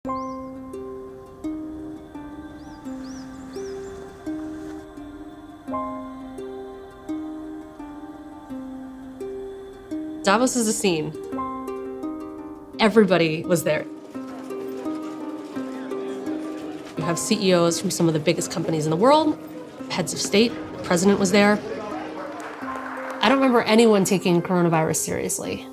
Davos is a scene. Everybody was there. You have CEOs from some of the biggest companies in the world, heads of state, the president was there. I don't remember anyone taking coronavirus seriously.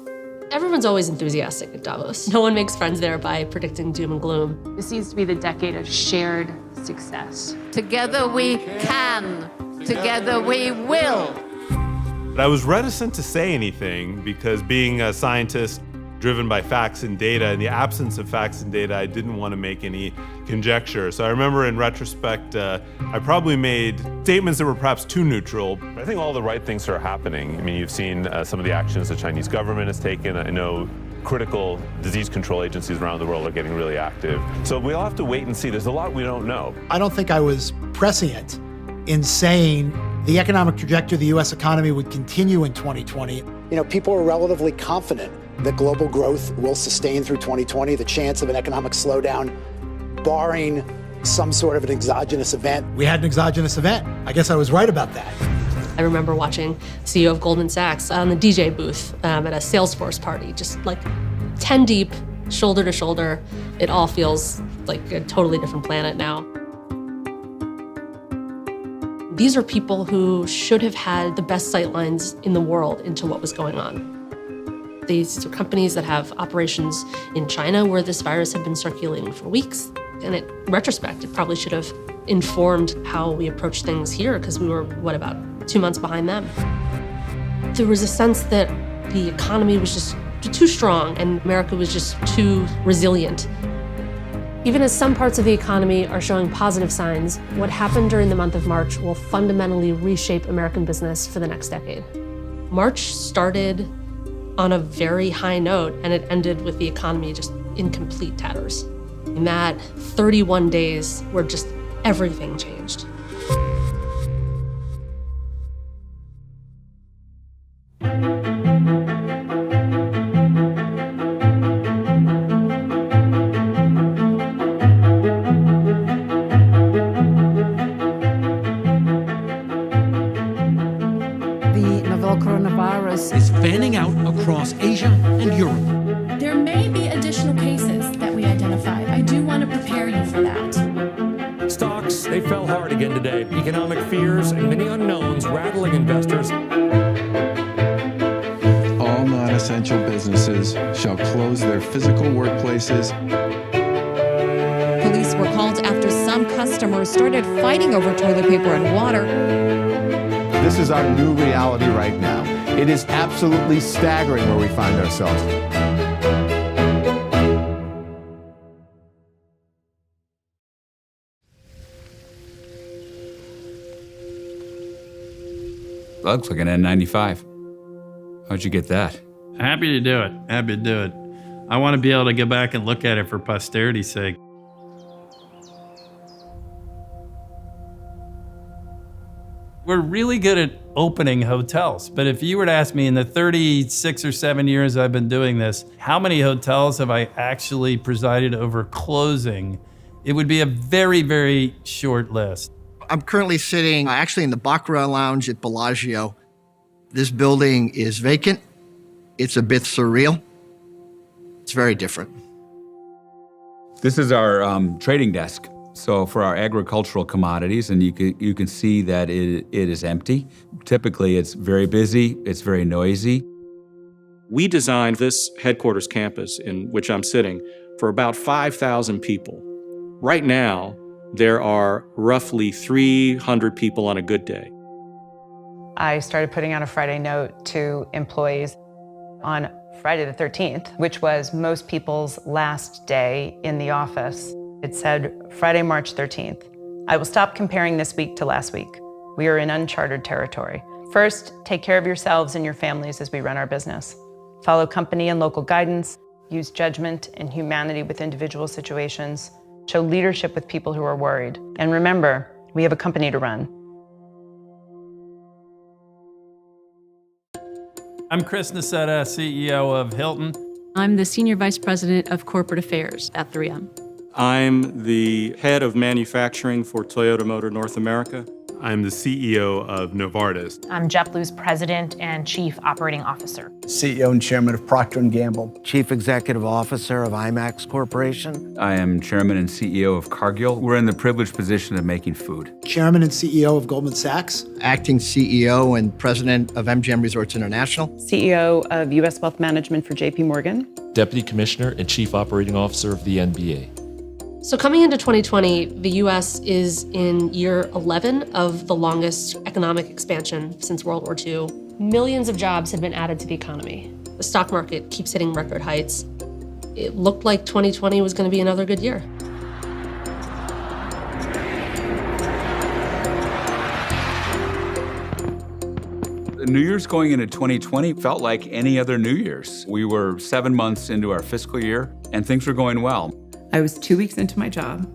Everyone's always enthusiastic at Davos. No one makes friends there by predicting doom and gloom. This needs to be the decade of shared success. Together we can. Together we will. But I was reticent to say anything because being a scientist driven by facts and data, in the absence of facts and data, I didn't want to make any conjecture. So I remember in retrospect, I probably made statements that were perhaps too neutral. I think all the right things are happening. I mean, you've seen some of the actions the Chinese government has taken. I know critical disease control agencies around the world are getting really active. So we'll have to wait and see. There's a lot we don't know. I don't think I was prescient in saying the economic trajectory of the U.S. economy would continue in 2020. People are relatively confident that global growth will sustain through 2020. The chance of an economic slowdown, barring some sort of an exogenous event. We had an exogenous event. I guess I was right about that. I remember watching CEO of Goldman Sachs on the DJ booth at a Salesforce party, just like 10 deep, shoulder to shoulder. It all feels like a totally different planet now. These are people who should have had the best sightlines in the world into what was going on. These are companies that have operations in China where this virus had been circulating for weeks. And in retrospect, it probably should have informed how we approach things here because we were, about 2 months behind them. There was a sense that the economy was just too strong and America was just too resilient. Even as some parts of the economy are showing positive signs, what happened during the month of March will fundamentally reshape American business for the next decade. March started on a very high note, and it ended with the economy just in complete tatters. In that 31 days where just everything changed. Is fanning out across Asia and Europe. There may be additional cases that we identified. I do want to prepare you for that. Stocks, they fell hard again today. Economic fears and many unknowns rattling investors. All non-essential businesses shall close their physical workplaces. Police were called after some customers started fighting over toilet paper and water. This is our new reality right now. It is absolutely staggering where we find ourselves. Looks like an N95. How'd you get that? Happy to do it. Happy to do it. I want to be able to go back and look at it for posterity's sake. We're really good at opening hotels, but if you were to ask me in the 36 or 7 years I've been doing this, how many hotels have I actually presided over closing? It would be a very, very short list. I'm currently sitting actually in the Baccarat Lounge at Bellagio. This building is vacant. It's a bit surreal. It's very different. This is our trading desk. So for our agricultural commodities, and you can see that it is empty. Typically, it's very busy, it's very noisy. We designed this headquarters campus in which I'm sitting for about 5,000 people. Right now, there are roughly 300 people on a good day. I started putting out a Friday note to employees on Friday the 13th, which was most people's last day in the office. It said, Friday, March 13th. I will stop comparing this week to last week. We are in uncharted territory. First, take care of yourselves and your families as we run our business. Follow company and local guidance. Use judgment and humanity with individual situations. Show leadership with people who are worried. And remember, we have a company to run. I'm Chris Nassetta, CEO of Hilton. I'm the Senior Vice President of Corporate Affairs at 3M. I'm the head of manufacturing for Toyota Motor North America. I'm the CEO of Novartis. I'm JetBlue's president and chief operating officer. CEO and chairman of Procter & Gamble. Chief executive officer of IMAX Corporation. I am chairman and CEO of Cargill. We're in the privileged position of making food. Chairman and CEO of Goldman Sachs. Acting CEO and president of MGM Resorts International. CEO of U.S. Wealth Management for JP Morgan. Deputy Commissioner and Chief Operating Officer of the NBA. So coming into 2020, the US is in year 11 of the longest economic expansion since World War II. Millions of jobs have been added to the economy. The stock market keeps hitting record heights. It looked like 2020 was going to be another good year. The New Year's going into 2020 felt like any other New Year's. We were 7 months into our fiscal year, and things were going well. I was 2 weeks into my job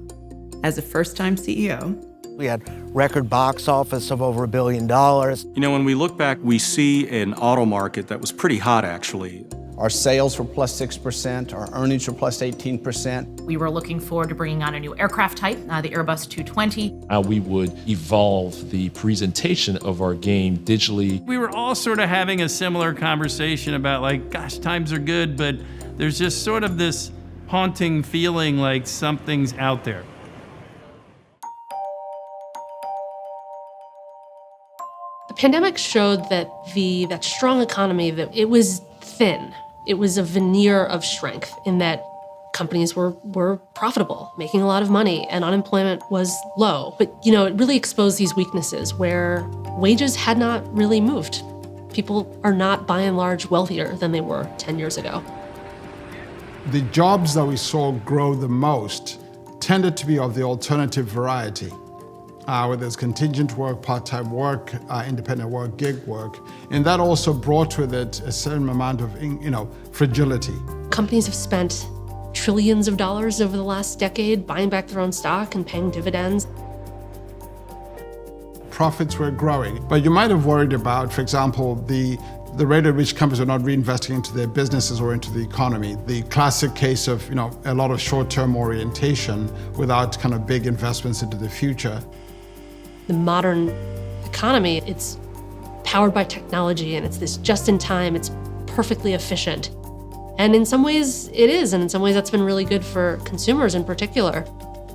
as a first-time CEO. We had record box office of over $1 billion. You know, when we look back, we see an auto market that was pretty hot, actually. Our sales were plus 6%, our earnings were plus 18%. We were looking forward to bringing on a new aircraft type, the Airbus 220. How we would evolve the presentation of our game digitally. We were all sort of having a similar conversation about like, gosh, times are good, but there's just sort of this haunting feeling like something's out there. The pandemic showed that that strong economy, that it was thin. It was a veneer of strength in that companies were profitable, making a lot of money, and unemployment was low. But it really exposed these weaknesses where wages had not really moved. People are not, by and large, wealthier than they were 10 years ago. The jobs that we saw grow the most tended to be of the alternative variety, where there's contingent work, part-time work, independent work, gig work, and that also brought with it a certain amount of, fragility. Companies have spent trillions of dollars over the last decade buying back their own stock and paying dividends. Profits were growing, but you might have worried about, for example, the rate at which companies are not reinvesting into their businesses or into the economy. The classic case of, a lot of short-term orientation without kind of big investments into the future. The modern economy, it's powered by technology, and it's this just-in-time, it's perfectly efficient. And in some ways it is, and in some ways that's been really good for consumers in particular.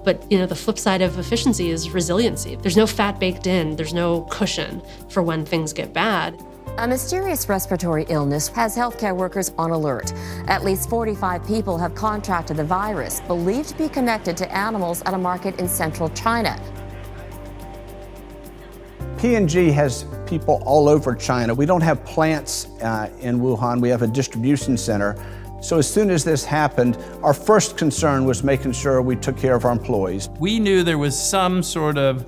But the flip side of efficiency is resiliency. There's no fat baked in, there's no cushion for when things get bad. A mysterious respiratory illness has healthcare workers on alert. At least 45 people have contracted the virus, believed to be connected to animals at a market in central China. P&G has people all over China. We don't have plants in Wuhan. We have a distribution center. So as soon as this happened, our first concern was making sure we took care of our employees. We knew there was some sort of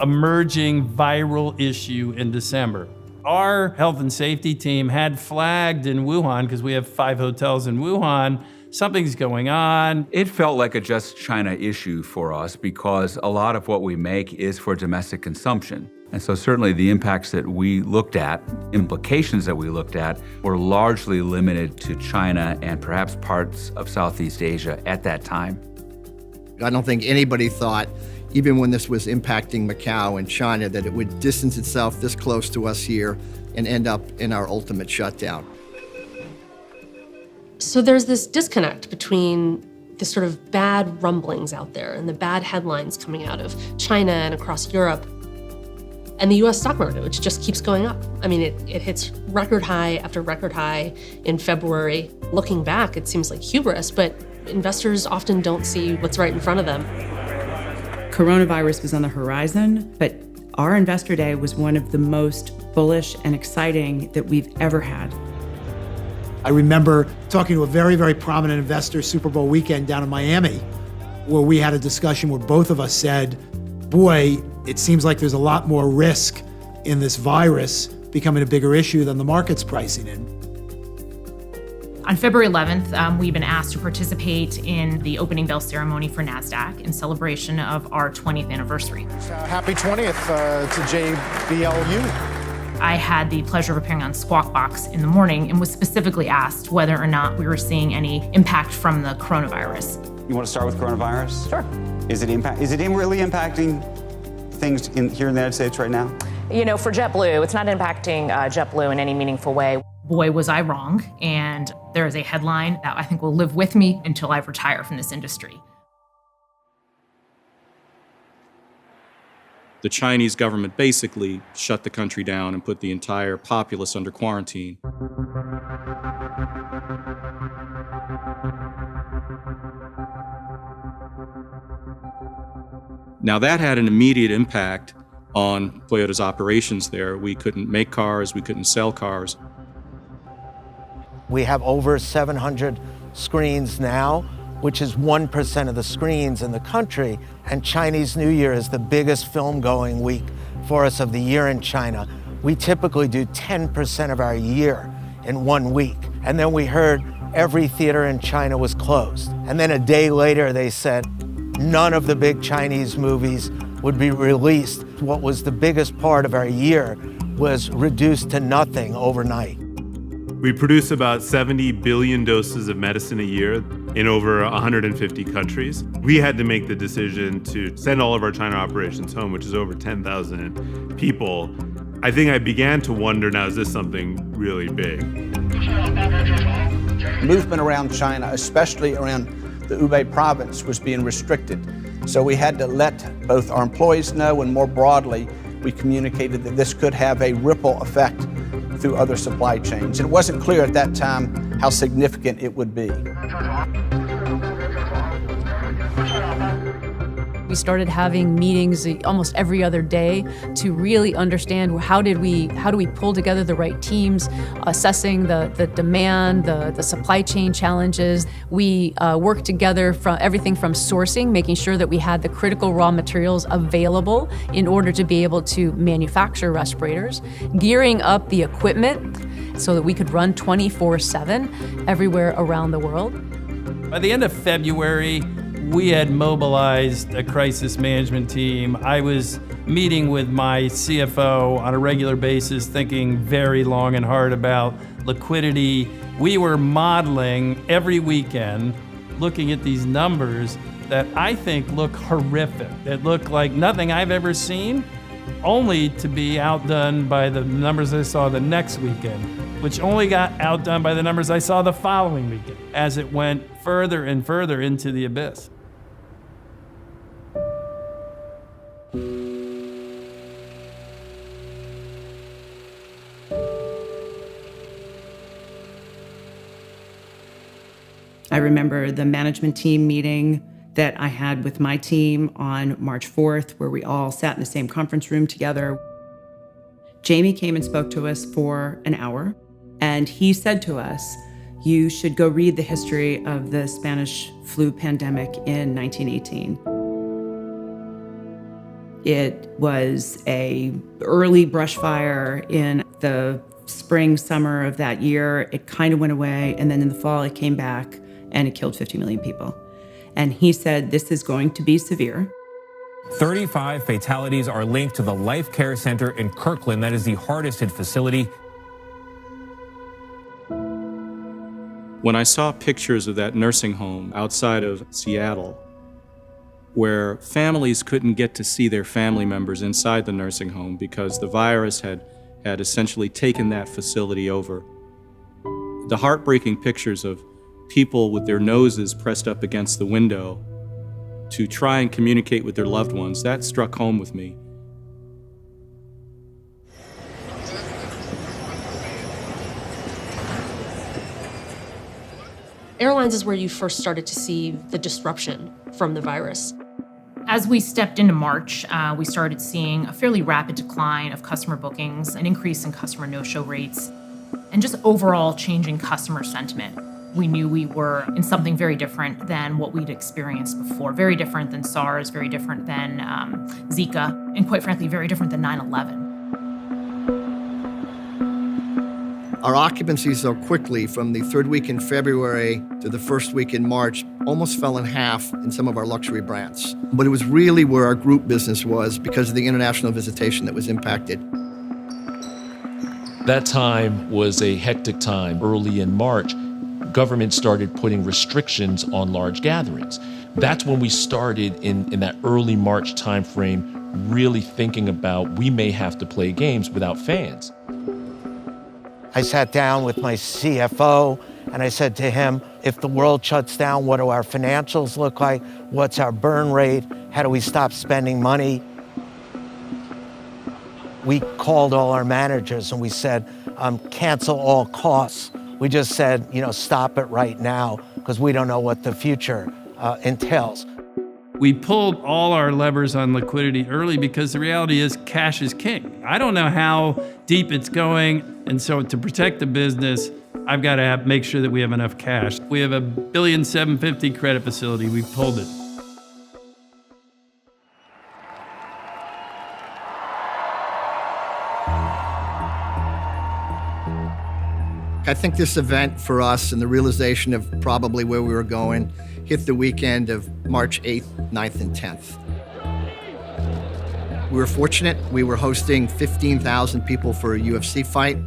emerging viral issue in December. Our health and safety team had flagged in Wuhan, because we have 5 hotels in Wuhan, something's going on. It felt like a just China issue for us because a lot of what we make is for domestic consumption. And so certainly the impacts that we looked at, implications that we looked at, were largely limited to China and perhaps parts of Southeast Asia at that time. I don't think anybody thought, even when this was impacting Macau and China, that it would distance itself this close to us here and end up in our ultimate shutdown. So there's this disconnect between the sort of bad rumblings out there and the bad headlines coming out of China and across Europe and the US stock market, which just keeps going up. I mean, it hits record high after record high in February. Looking back, it seems like hubris, but investors often don't see what's right in front of them. Coronavirus was on the horizon, but our investor day was one of the most bullish and exciting that we've ever had. I remember talking to a very, very prominent investor Super Bowl weekend down in Miami, where we had a discussion where both of us said, boy, it seems like there's a lot more risk in this virus becoming a bigger issue than the market's pricing in. On February 11th, we've been asked to participate in the opening bell ceremony for NASDAQ in celebration of our 20th anniversary. Happy 20th to JBLU. I had the pleasure of appearing on Squawk Box in the morning and was specifically asked whether or not we were seeing any impact from the coronavirus. You want to start with coronavirus? Sure. Is it really impacting things here in the United States right now? You know, for JetBlue, it's not impacting JetBlue in any meaningful way. Boy, was I wrong. And there is a headline that I think will live with me until I retire from this industry. The Chinese government basically shut the country down and put the entire populace under quarantine. Now that had an immediate impact on Toyota's operations there. We couldn't make cars, we couldn't sell cars. We have over 700 screens now, which is 1% of the screens in the country. And Chinese New Year is the biggest film-going week for us of the year in China. We typically do 10% of our year in 1 week. And then we heard every theater in China was closed. And then a day later, they said none of the big Chinese movies would be released. What was the biggest part of our year was reduced to nothing overnight. We produce about 70 billion doses of medicine a year in over 150 countries. We had to make the decision to send all of our China operations home, which is over 10,000 people. I think I began to wonder, now, is this something really big? Movement around China, especially around the Hubei province, was being restricted. So we had to let both our employees know, and more broadly, we communicated that this could have a ripple effect through other supply chains. And it wasn't clear at that time how significant it would be. We started having meetings almost every other day to really understand how do we pull together the right teams, assessing the demand, the supply chain challenges. We worked together from everything from sourcing, making sure that we had the critical raw materials available in order to be able to manufacture respirators, gearing up the equipment so that we could run 24/7 everywhere around the world. By the end of February, we had mobilized a crisis management team. I was meeting with my CFO on a regular basis, thinking very long and hard about liquidity. We were modeling every weekend, looking at these numbers that I think look horrific. It looked like nothing I've ever seen, only to be outdone by the numbers I saw the next weekend, which only got outdone by the numbers I saw the following weekend, as it went further and further into the abyss. I remember the management team meeting that I had with my team on March 4th, where we all sat in the same conference room together. Jamie came and spoke to us for an hour, and he said to us, "You should go read the history of the Spanish flu pandemic in 1918. It was an early brush fire in the spring, summer of that year. It kind of went away, and then in the fall it came back, and it killed 50 million people." And he said, "This is going to be severe." 35 fatalities are linked to the Life Care Center in Kirkland. That is the hardest hit facility. When I saw pictures of that nursing home outside of Seattle, where families couldn't get to see their family members inside the nursing home because the virus had essentially taken that facility over, the heartbreaking pictures of people with their noses pressed up against the window to try and communicate with their loved ones, that struck home with me. Airlines is where you first started to see the disruption from the virus. As we stepped into March, we started seeing a fairly rapid decline of customer bookings, an increase in customer no-show rates, and just overall changing customer sentiment. We knew we were in something very different than what we'd experienced before, very different than SARS, very different than Zika, and quite frankly, very different than 9/11. Our occupancy so quickly from the third week in February to the first week in March almost fell in half in some of our luxury brands. But it was really where our group business was because of the international visitation that was impacted. That time was a hectic time early in March. government started putting restrictions on large gatherings. That's when we started in that early March timeframe really thinking about we may have to play games without fans. I sat down with my CFO and I said to him, if the world shuts down, what do our financials look like? What's our burn rate? How do we stop spending money? We called all our managers and we said, cancel all costs. We just said, stop it right now because we don't know what the future entails. We pulled all our levers on liquidity early because the reality is cash is king. I don't know how deep it's going, and so to protect the business, I've got to make sure that we have enough cash. We have a $1.75 billion credit facility. We pulled it. I think this event for us and the realization of probably where we were going hit the weekend of March 8th, 9th, and 10th. We were fortunate. We were hosting 15,000 people for a UFC fight.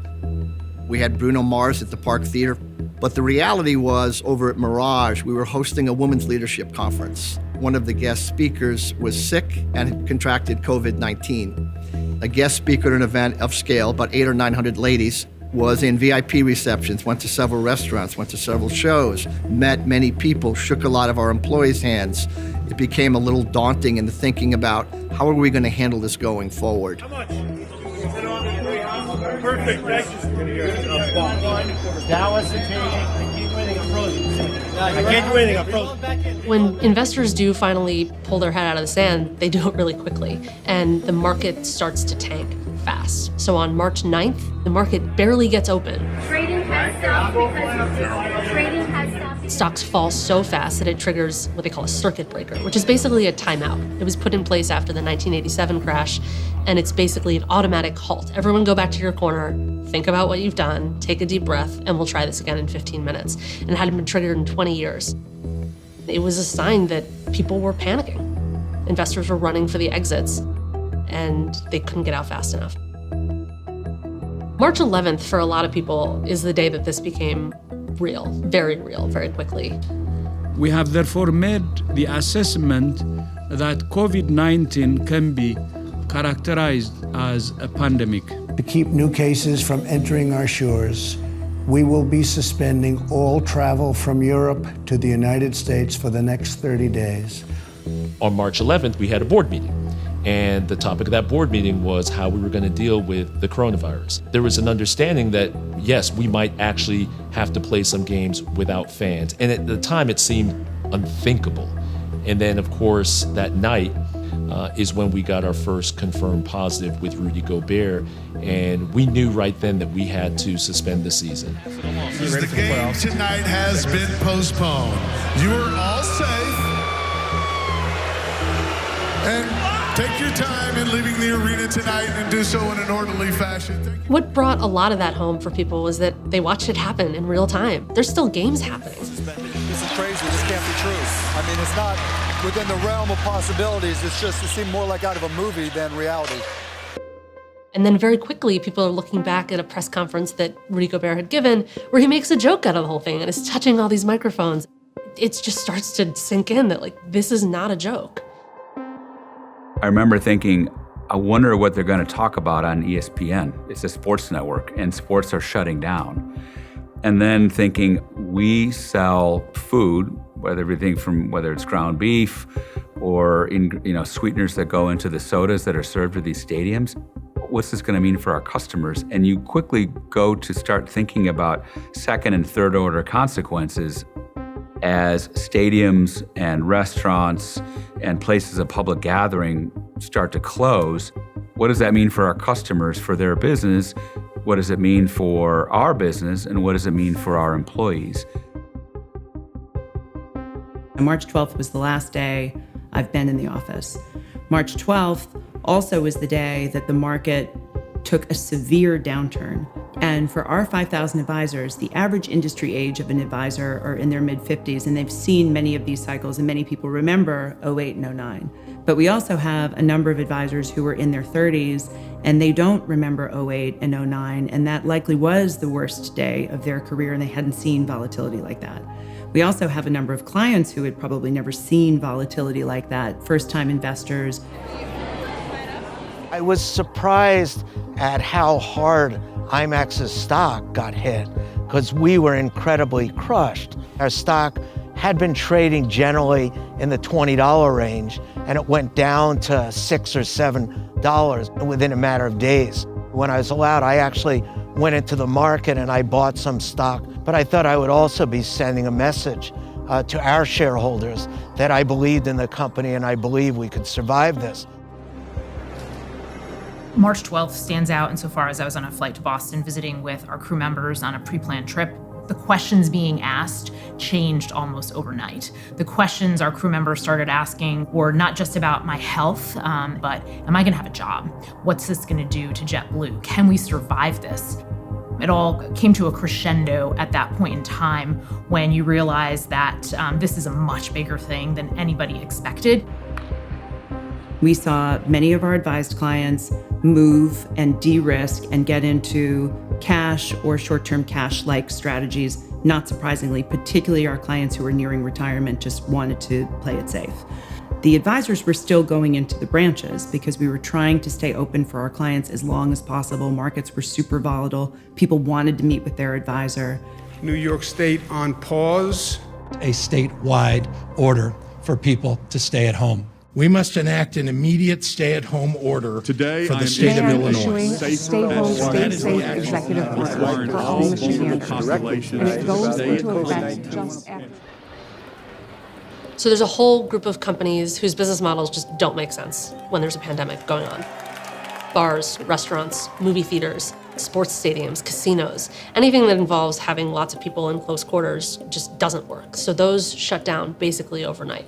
We had Bruno Mars at the Park Theater. But the reality was, over at Mirage, we were hosting a women's leadership conference. One of the guest speakers was sick and had contracted COVID-19. A guest speaker at an event of scale, about 800 or 900 ladies, was in VIP receptions, went to several restaurants, went to several shows, met many people, shook a lot of our employees' hands. It became a little daunting in the thinking about how are we going to handle this going forward. Perfect. That was the change. I can't do anything, I'm frozen. I can't do anything, I'm frozen. When investors do finally pull their head out of the sand, they do it really quickly, and the market starts to tank fast. So on March 9th, the market barely gets open. Trading has stopped because trading has stopped. Stocks fall so fast that it triggers what they call a circuit breaker, which is basically a timeout. It was put in place after the 1987 crash, and it's basically an automatic halt. Everyone go back to your corner, think about what you've done, take a deep breath, and we'll try this again in 15 minutes. And it hadn't been triggered in 20 years. It was a sign that people were panicking. Investors were running for the exits, and they couldn't get out fast enough. March 11th, for a lot of people, is the day that this became real, very quickly. We have therefore made the assessment that COVID-19 can be characterized as a pandemic. To keep new cases from entering our shores, we will be suspending all travel from Europe to the United States for the next 30 days. On March 11th, we had a board meeting. And the topic of that board meeting was how we were going to deal with the coronavirus. There was an understanding that, yes, we might actually have to play some games without fans. And at the time, it seemed unthinkable. And then, of course, that night is when we got our first confirmed positive with Rudy Gobert. And we knew right then that we had to suspend the season. The game tonight has been postponed. You are all safe. And take your time in leaving the arena tonight and do so in an orderly fashion. What brought a lot of that home for people was that they watched it happen in real time. There's still games happening. This is crazy. This can't be true. I mean, it's not within the realm of possibilities. It seemed more like out of a movie than reality. And then very quickly, people are looking back at a press conference that Rudy Gobert had given where he makes a joke out of the whole thing and is touching all these microphones. It just starts to sink in that, this is not a joke. I remember thinking, I wonder what they're going to talk about on ESPN. It's a sports network, and sports are shutting down. And then thinking, we sell food, whether it's ground beef or sweeteners that go into the sodas that are served at these stadiums. What's this going to mean for our customers? And you quickly go to start thinking about second and third order consequences as stadiums and restaurants and places of public gathering start to close. What does that mean for our customers, for their business? What does it mean for our business? And what does it mean for our employees? March 12th was the last day I've been in the office. March 12th also was the day that the market took a severe downturn. And for our 5,000 advisors, the average industry age of an advisor are in their mid-50s, and they've seen many of these cycles, and many people remember 08 and 09. But we also have a number of advisors who are in their 30s, and they don't remember 08 and 09, and that likely was the worst day of their career, and they hadn't seen volatility like that. We also have a number of clients who had probably never seen volatility like that, first-time investors. I was surprised at how hard IMAX's stock got hit because we were incredibly crushed. Our stock had been trading generally in the $20 range, and it went down to $6 or $7 within a matter of days. When I was allowed, I actually went into the market and I bought some stock, but I thought I would also be sending a message to our shareholders that I believed in the company and I believe we could survive this. March 12th stands out insofar as I was on a flight to Boston visiting with our crew members on a pre-planned trip. The questions being asked changed almost overnight. The questions our crew members started asking were not just about my health, but am I gonna have a job? What's this gonna do to JetBlue? Can we survive this? It all came to a crescendo at that point in time when you realize that this is a much bigger thing than anybody expected. We saw many of our advised clients move and de-risk and get into cash or short-term cash-like strategies. Not surprisingly, particularly our clients who were nearing retirement just wanted to play it safe. The advisors were still going into the branches because we were trying to stay open for our clients as long as possible. Markets were super volatile. People wanted to meet with their advisor. New York State on pause. A statewide order for people to stay at home. We must enact an immediate stay-at-home order today for the state of Illinois. Stay home, stay safe executive order for all Michiganders, and it goes into effect just after. So there's a whole group of companies whose business models just don't make sense when there's a pandemic going on. Bars, restaurants, movie theaters, sports stadiums, casinos, anything that involves having lots of people in close quarters just doesn't work. So those shut down basically overnight.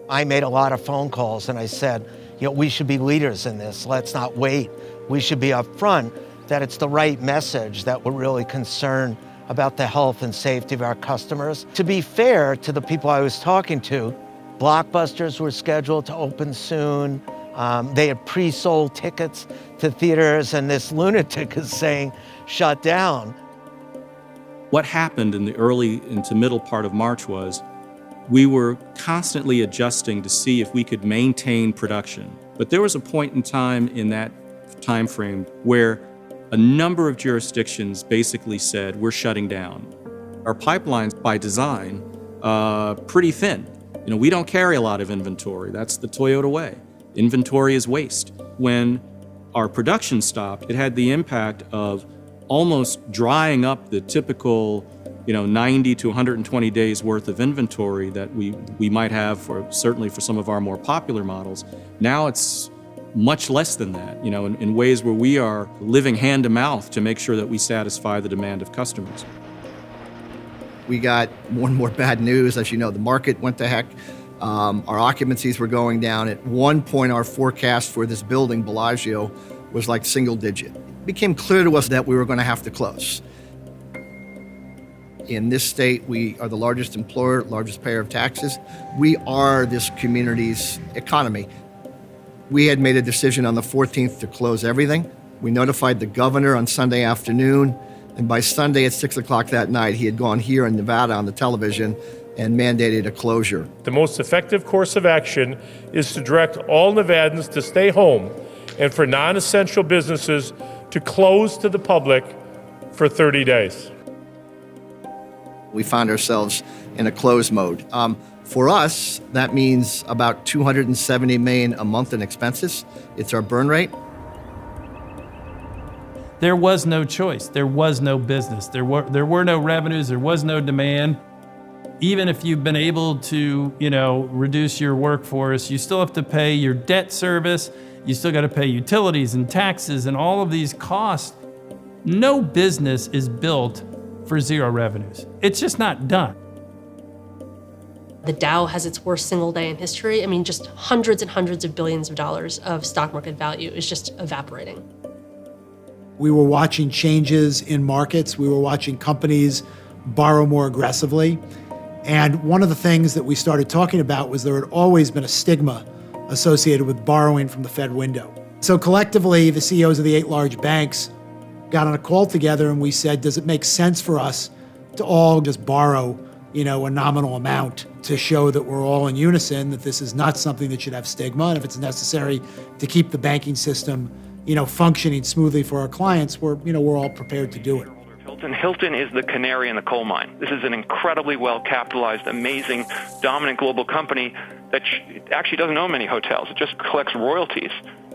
I made a lot of phone calls and I said, we should be leaders in this. Let's not wait. We should be upfront that it's the right message, that we're really concerned about the health and safety of our customers. To be fair to the people I was talking to, blockbusters were scheduled to open soon. They had pre-sold tickets to theaters, and this lunatic is saying, shut down. What happened in the early into middle part of March was we were constantly adjusting to see if we could maintain production. But there was a point in time in that time frame where a number of jurisdictions basically said, we're shutting down. Our pipelines, by design, pretty thin. We don't carry a lot of inventory. That's the Toyota way. Inventory is waste. When our production stopped, it had the impact of almost drying up the typical 90 to 120 days worth of inventory that we might have certainly for some of our more popular models. Now it's much less than that, in ways where we are living hand to mouth to make sure that we satisfy the demand of customers. We got more and more bad news. As you know, the market went to heck. Our occupancies were going down. At one point, our forecast for this building, Bellagio, was like single digit. It became clear to us that we were going to have to close. In this state, we are the largest employer, largest payer of taxes. We are this community's economy. We had made a decision on the 14th to close everything. We notified the governor on Sunday afternoon, and by Sunday at 6 o'clock that night, he had gone here in Nevada on the television and mandated a closure. The most effective course of action is to direct all Nevadans to stay home and for non-essential businesses to close to the public for 30 days. We found ourselves in a close mode. For us, that means about $270 million a month in expenses. It's our burn rate. There was no choice. There was no business. There were no revenues. There was no demand. Even if you've been able to, reduce your workforce, you still have to pay your debt service. You still got to pay utilities and taxes and all of these costs. No business is built for zero revenues. It's just not done. The Dow has its worst single day in history. Just hundreds and hundreds of billions of dollars of stock market value is just evaporating. We were watching changes in markets. We were watching companies borrow more aggressively. And one of the things that we started talking about was there had always been a stigma associated with borrowing from the Fed window. So collectively, the CEOs of the 8 large banks got on a call together and we said, does it make sense for us to all just borrow, a nominal amount to show that we're all in unison, that this is not something that should have stigma, and if it's necessary to keep the banking system, functioning smoothly for our clients, we're all prepared to do it. Hilton is the canary in the coal mine. This is an incredibly well-capitalized, amazing, dominant global company that actually doesn't own many hotels. It just collects royalties,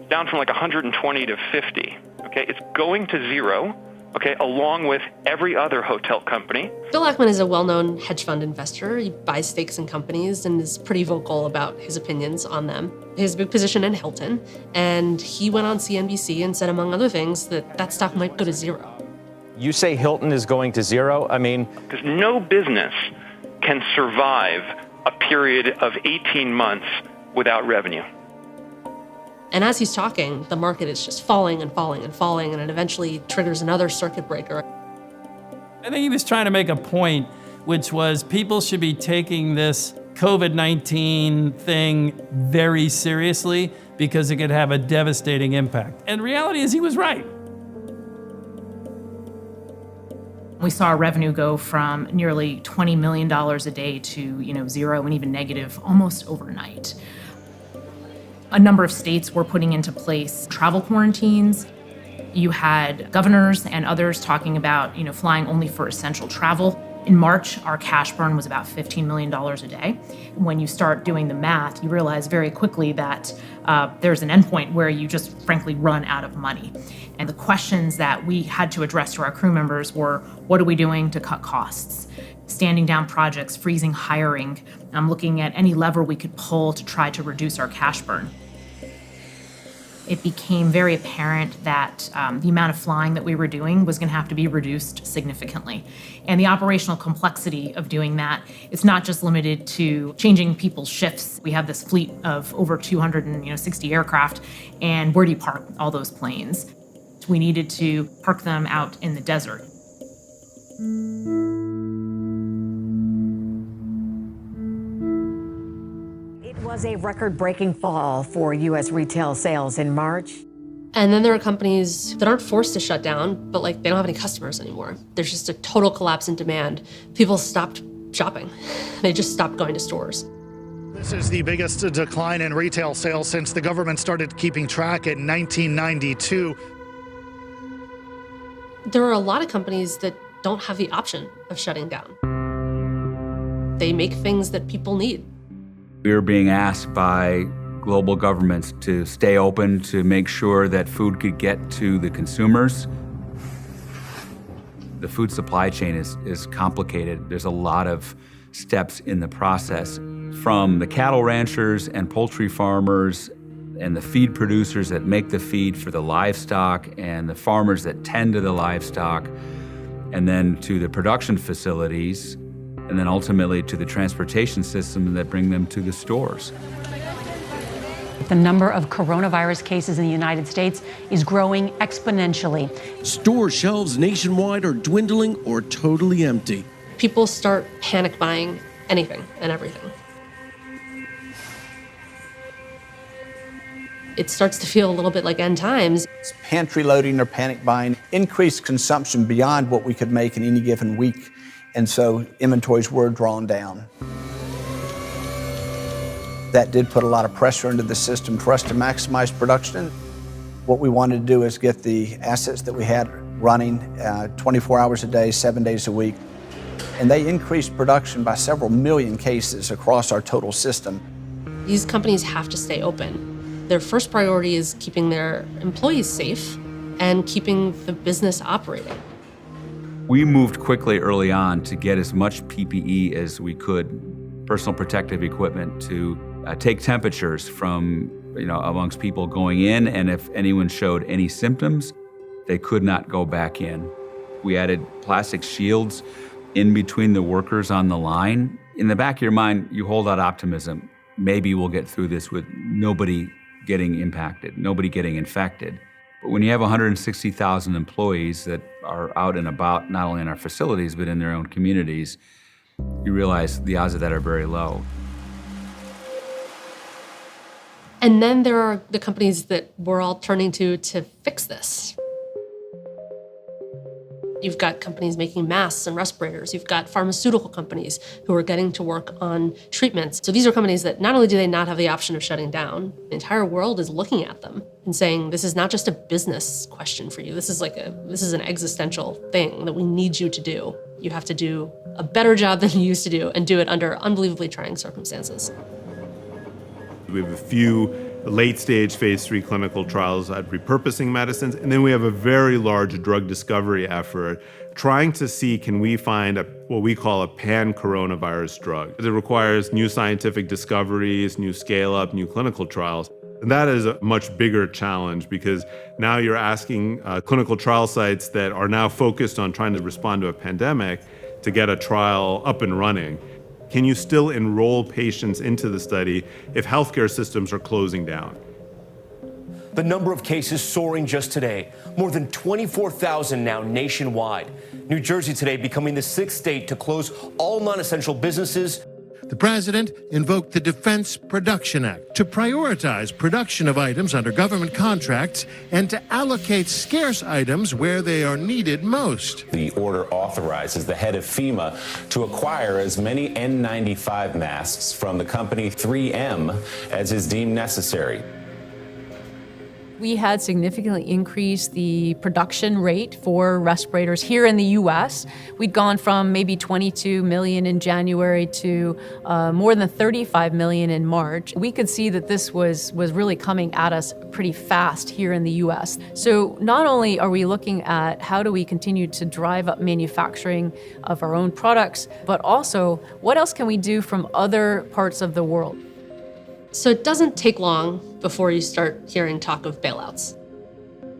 down from like 120 to 50. Okay, it's going to zero. Okay, along with every other hotel company. Bill Ackman is a well-known hedge fund investor. He buys stakes in companies and is pretty vocal about his opinions on them. He has a big position in Hilton, and he went on CNBC and said, among other things, that stock might go to zero. You say Hilton is going to zero? Because no business can survive a period of 18 months without revenue. And as he's talking, the market is just falling and falling and falling, and it eventually triggers another circuit breaker. I think he was trying to make a point, which was people should be taking this COVID-19 thing very seriously because it could have a devastating impact. And the reality is he was right. We saw our revenue go from nearly $20 million a day to, zero and even negative almost overnight. A number of states were putting into place travel quarantines. You had governors and others talking about, flying only for essential travel. In March, our cash burn was about $15 million a day. When you start doing the math, you realize very quickly that there's an endpoint where you just frankly run out of money. And the questions that we had to address to our crew members were, what are we doing to cut costs? Standing down projects, freezing hiring, looking at any lever we could pull to try to reduce our cash burn. It became very apparent that the amount of flying that we were doing was going to have to be reduced significantly. And the operational complexity of doing that is not just limited to changing people's shifts. We have this fleet of over 260 aircraft, and where do you park all those planes? We needed to park them out in the desert. Was a record-breaking fall for U.S. retail sales in March. And then there are companies that aren't forced to shut down, but they don't have any customers anymore. There's just a total collapse in demand. People stopped shopping. They just stopped going to stores. This is the biggest decline in retail sales since the government started keeping track in 1992. There are a lot of companies that don't have the option of shutting down. They make things that people need. We were being asked by global governments to stay open, to make sure that food could get to the consumers. The food supply chain is complicated. There's a lot of steps in the process, from the cattle ranchers and poultry farmers and the feed producers that make the feed for the livestock and the farmers that tend to the livestock, and then to the production facilities, and then ultimately to the transportation system that bring them to the stores. The number of coronavirus cases in the United States is growing exponentially. Store shelves nationwide are dwindling or totally empty. People start panic buying anything and everything. It starts to feel a little bit like end times. It's pantry loading or panic buying, increased consumption beyond what we could make in any given week. And so inventories were drawn down. That did put a lot of pressure into the system for us to maximize production. What we wanted to do is get the assets that we had running 24 hours a day, 7 days a week. And they increased production by several million cases across our total system. These companies have to stay open. Their first priority is keeping their employees safe and keeping the business operating. We moved quickly early on to get as much PPE as we could, personal protective equipment, to take temperatures from, amongst people going in, and if anyone showed any symptoms, they could not go back in. We added plastic shields in between the workers on the line. In the back of your mind, you hold out optimism. Maybe we'll get through this with nobody getting impacted, nobody getting infected. But when you have 160,000 employees that are out and about, not only in our facilities, but in their own communities, you realize the odds of that are very low. And then there are the companies that we're all turning to fix this. You've got companies making masks and respirators. You've got pharmaceutical companies who are getting to work on treatments. So these are companies that not only do they not have the option of shutting down, the entire world is looking at them and saying, this is not just a business question for you. This is an existential thing that we need you to do. You have to do a better job than you used to do and do it under unbelievably trying circumstances. We have a few late-stage phase 3 clinical trials at repurposing medicines, and then we have a very large drug discovery effort trying to see, can we find what we call a pan-coronavirus drug. It requires new scientific discoveries, new scale-up, new clinical trials. And that is a much bigger challenge because now you're asking clinical trial sites that are now focused on trying to respond to a pandemic to get a trial up and running. Can you still enroll patients into the study if healthcare systems are closing down? The number of cases soaring just today, more than 24,000 now nationwide. New Jersey today becoming the 6th state to close all non-essential businesses. The president invoked the Defense Production Act to prioritize production of items under government contracts and to allocate scarce items where they are needed most. The order authorizes the head of FEMA to acquire as many N95 masks from the company 3M as is deemed necessary. We had significantly increased the production rate for respirators here in the U.S. We'd gone from maybe 22 million in January to more than 35 million in March. We could see that this was really coming at us pretty fast here in the U.S. So not only are we looking at how do we continue to drive up manufacturing of our own products, but also what else can we do from other parts of the world? So it doesn't take long before you start hearing talk of bailouts.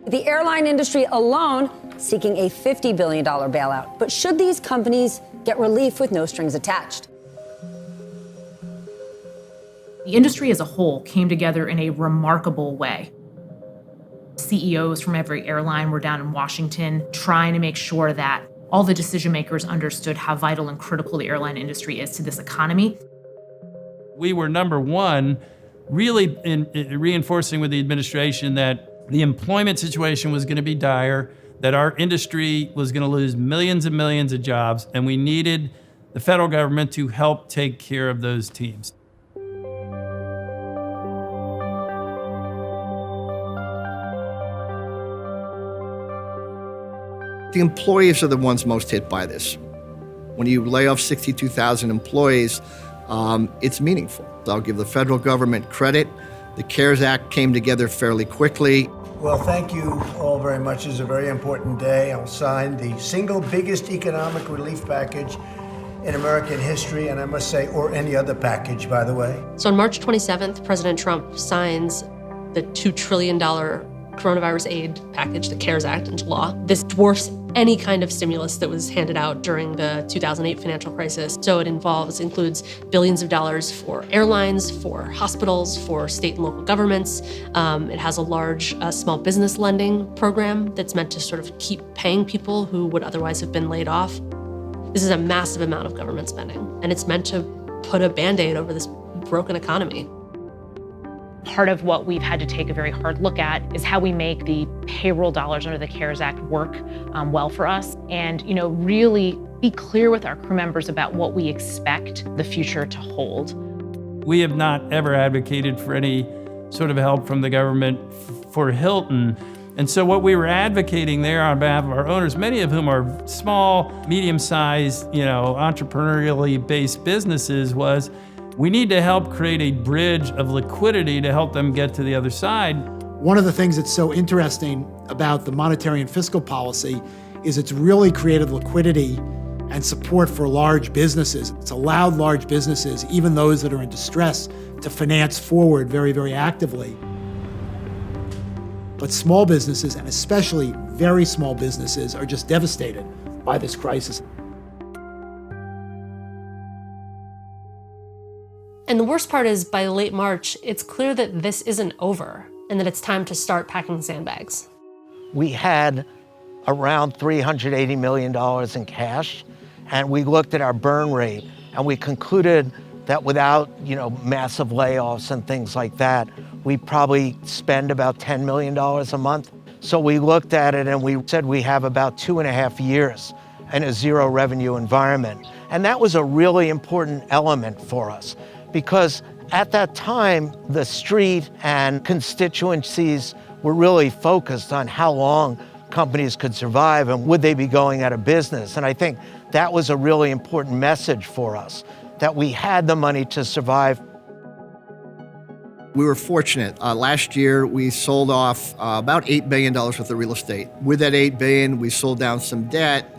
The airline industry alone seeking a $50 billion bailout. But should these companies get relief with no strings attached? The industry as a whole came together in a remarkable way. CEOs from every airline were down in Washington trying to make sure that all the decision makers understood how vital and critical the airline industry is to this economy. We were number one, really in reinforcing with the administration that the employment situation was going to be dire, that our industry was going to lose millions and millions of jobs, and we needed the federal government to help take care of those teams. The employees are the ones most hit by this. When you lay off 62,000 employees, it's meaningful. I'll give the federal government credit. The CARES Act came together fairly quickly. Well, thank you all very much. It's a very important day. I'll sign the single biggest economic relief package in American history, and I must say, or any other package, by the way. So on March 27th, President Trump signs the $2 trillion coronavirus aid package, the CARES Act, into law. This dwarfs any kind of stimulus that was handed out during the 2008 financial crisis. So it includes billions of dollars for airlines, for hospitals, for state and local governments. It has a large small business lending program that's meant to sort of keep paying people who would otherwise have been laid off. This is a massive amount of government spending, and it's meant to put a Band-Aid over this broken economy. Part of what we've had to take a very hard look at is how we make the payroll dollars under the CARES Act work well for us, and really be clear with our crew members about what we expect the future to hold. We have not ever advocated for any sort of help from the government for Hilton. And so what we were advocating there on behalf of our owners, many of whom are small, medium-sized, entrepreneurially based businesses, was we need to help create a bridge of liquidity to help them get to the other side. One of the things that's so interesting about the monetary and fiscal policy is it's really created liquidity and support for large businesses. It's allowed large businesses, even those that are in distress, to finance forward very, very actively. But small businesses, and especially very small businesses, are just devastated by this crisis. And the worst part is, by late March, it's clear that this isn't over and that it's time to start packing sandbags. We had around $380 million in cash, and we looked at our burn rate, and we concluded that without, massive layoffs and things like that, we probably spend about $10 million a month. So we looked at it and we said we have about 2.5 years in a zero revenue environment. And that was a really important element for us because at that time, the street and constituencies were really focused on how long companies could survive and would they be going out of business. And I think that was a really important message for us, that we had the money to survive. We were fortunate. Last year, we sold off about $8 billion worth of real estate. With that $8 billion, we sold down some debt.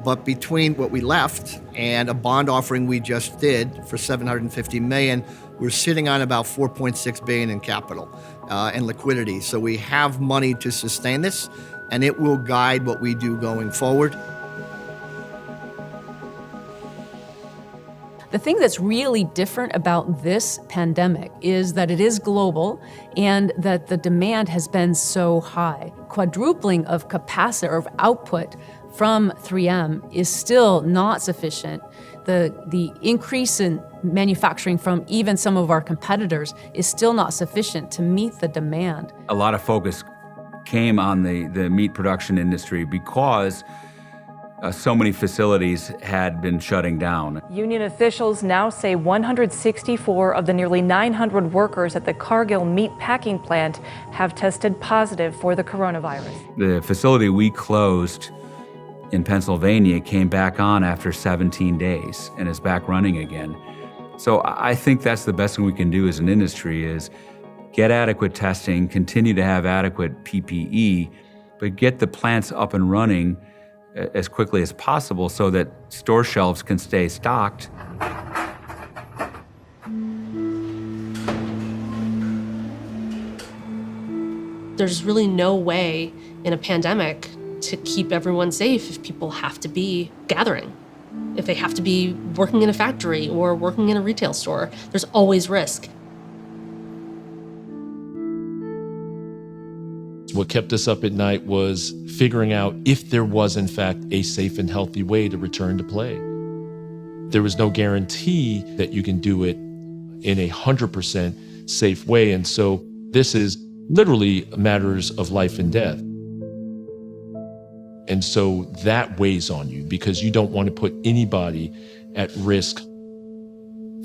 But between what we left and a bond offering we just did for $750 million, we're sitting on about $4.6 billion in capital and liquidity. So we have money to sustain this, and it will guide what we do going forward. The thing that's really different about this pandemic is that it is global and that the demand has been so high. Quadrupling of capacity or of output from 3M is still not sufficient. The increase in manufacturing from even some of our competitors is still not sufficient to meet the demand. A lot of focus came on the meat production industry because so many facilities had been shutting down. Union officials now say 164 of the nearly 900 workers at the Cargill meat packing plant have tested positive for the coronavirus. The facility we closed in Pennsylvania came back on after 17 days and is back running again. So I think that's the best thing we can do as an industry is get adequate testing, continue to have adequate PPE, but get the plants up and running as quickly as possible so that store shelves can stay stocked. There's really no way in a pandemic to keep everyone safe if people have to be gathering, if they have to be working in a factory or working in a retail store. There's always risk. What kept us up at night was figuring out if there was, in fact, a safe and healthy way to return to play. There was no guarantee that you can do it in a 100% safe way. And so this is literally matters of life and death. And so that weighs on you because you don't want to put anybody at risk.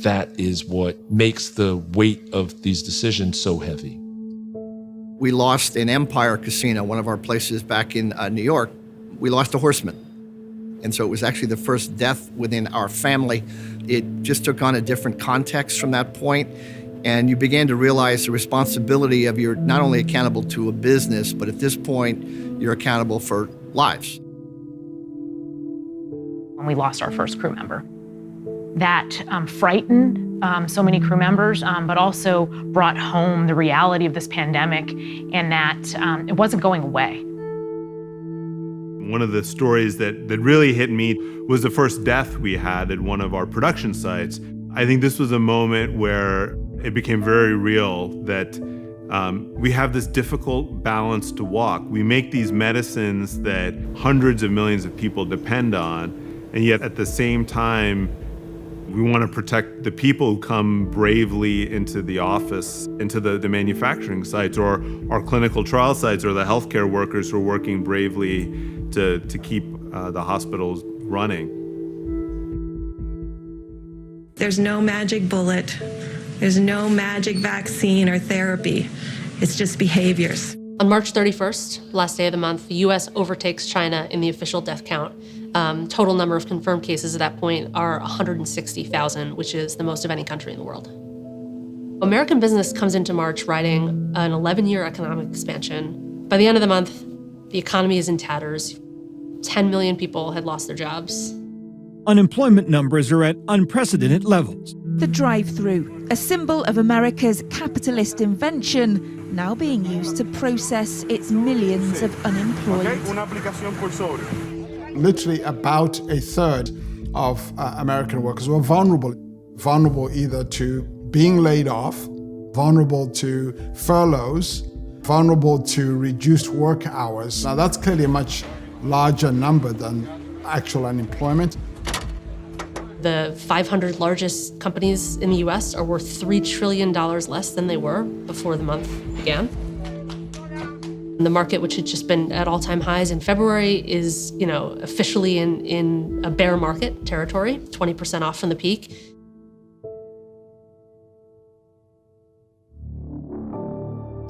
That is what makes the weight of these decisions so heavy. We lost in Empire Casino, one of our places back in New York. We lost a horseman. And so it was actually the first death within our family. It just took on a different context from that point. And you began to realize the responsibility of you're not only accountable to a business, but at this point, you're accountable for lives. When we lost our first crew member, that frightened so many crew members, but also brought home the reality of this pandemic and that it wasn't going away. One of the stories that really hit me was the first death we had at one of our production sites. I think this was a moment where it became very real that we have this difficult balance to walk. We make these medicines that hundreds of millions of people depend on, and yet at the same time, we want to protect the people who come bravely into the office, into the manufacturing sites, or our clinical trial sites, or the healthcare workers who are working bravely to keep the hospitals running. There's no magic bullet. There's no magic vaccine or therapy. It's just behaviors. On March 31st, last day of the month, the US overtakes China in the official death count. Total number of confirmed cases at that point are 160,000, which is the most of any country in the world. American business comes into March riding an 11-year economic expansion. By the end of the month, the economy is in tatters. 10 million people had lost their jobs. Unemployment numbers are at unprecedented levels. The drive-through, a symbol of America's capitalist invention, now being used to process its millions of unemployed. Literally about a third of American workers were vulnerable either to being laid off, vulnerable to furloughs, vulnerable to reduced work hours. Now, that's clearly a much larger number than actual unemployment. The 500 largest companies in the US are worth $3 trillion less than they were before the month began. The market, which had just been at all-time highs in February, is, officially in a bear market territory, 20% off from the peak.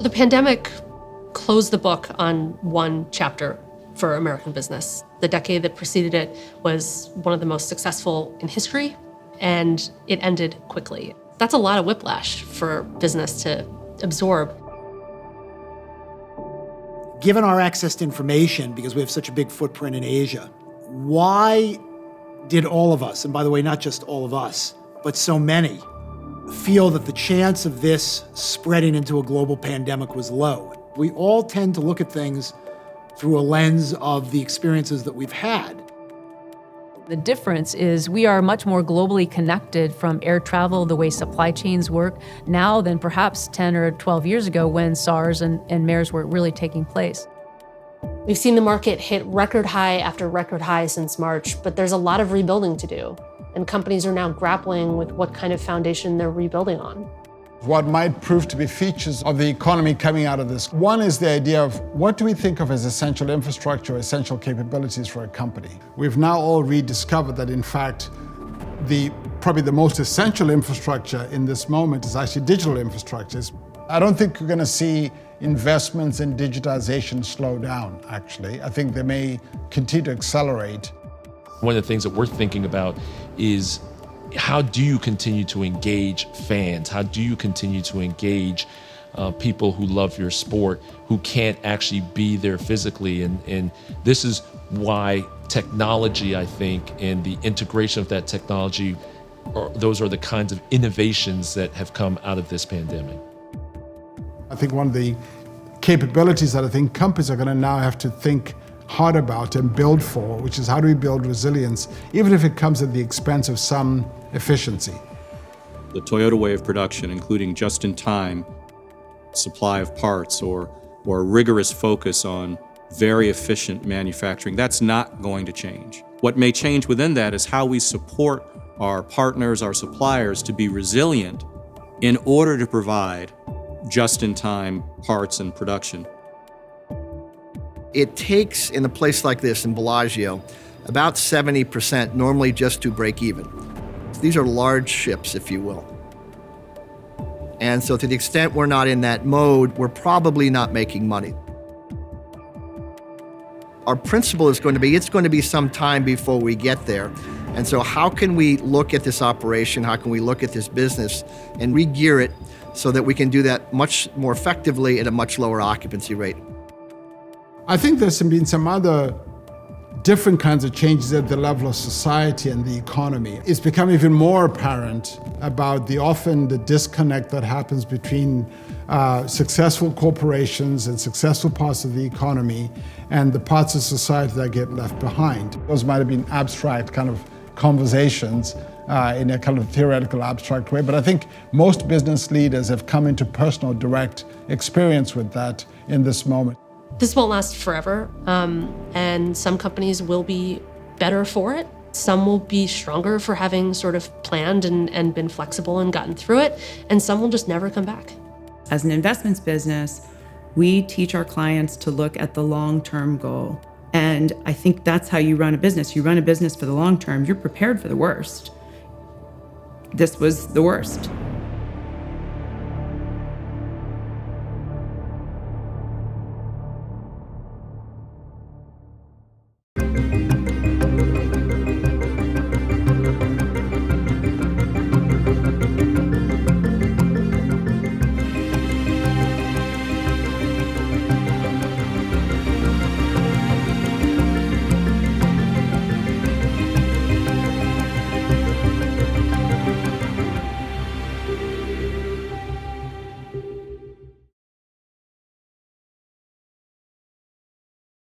The pandemic closed the book on one chapter for American business. The decade that preceded it was one of the most successful in history, and it ended quickly. That's a lot of whiplash for business to absorb. Given our access to information, because we have such a big footprint in Asia, why did all of us, and by the way, not just all of us, but so many, feel that the chance of this spreading into a global pandemic was low? We all tend to look at things through a lens of the experiences that we've had. The difference is we are much more globally connected from air travel, the way supply chains work, now than perhaps 10 or 12 years ago when SARS and MERS were really taking place. We've seen the market hit record high after record high since March, but there's a lot of rebuilding to do, and companies are now grappling with what kind of foundation they're rebuilding on. What might prove to be features of the economy coming out of this. One is the idea of what do we think of as essential infrastructure, essential capabilities for a company? We've now all rediscovered that, in fact, probably the most essential infrastructure in this moment is actually digital infrastructures. I don't think we're going to see investments in digitization slow down, actually. I think they may continue to accelerate. One of the things that we're thinking about is how do you continue to engage fans? How do you continue to engage people who love your sport, who can't actually be there physically? And this is why technology, I think, and the integration of that technology, those are the kinds of innovations that have come out of this pandemic. I think one of the capabilities that I think companies are going to now have to think hard about and build for, which is how do we build resilience, even if it comes at the expense of some efficiency. The Toyota way of production, including just-in-time supply of parts or rigorous focus on very efficient manufacturing, that's not going to change. What may change within that is how we support our partners, our suppliers, to be resilient in order to provide just-in-time parts and production. It takes, in a place like this, in Bellagio, about 70% normally just to break even. These are large ships, if you will. And so to the extent we're not in that mode, we're probably not making money. Our principle is going to be, it's going to be some time before we get there. And so how can we look at this operation, how can we look at this business and re-gear it so that we can do that much more effectively at a much lower occupancy rate? I think there's been some other different kinds of changes at the level of society and the economy. It's become even more apparent about the disconnect that happens between successful corporations and successful parts of the economy and the parts of society that get left behind. Those might have been abstract kind of conversations in a kind of theoretical, abstract way, but I think most business leaders have come into personal, direct experience with that in this moment. This won't last forever, and some companies will be better for it. Some will be stronger for having sort of planned and been flexible and gotten through it, and some will just never come back. As an investments business, we teach our clients to look at the long-term goal. And I think that's how you run a business. You run a business for the long term. You're prepared for the worst. This was the worst.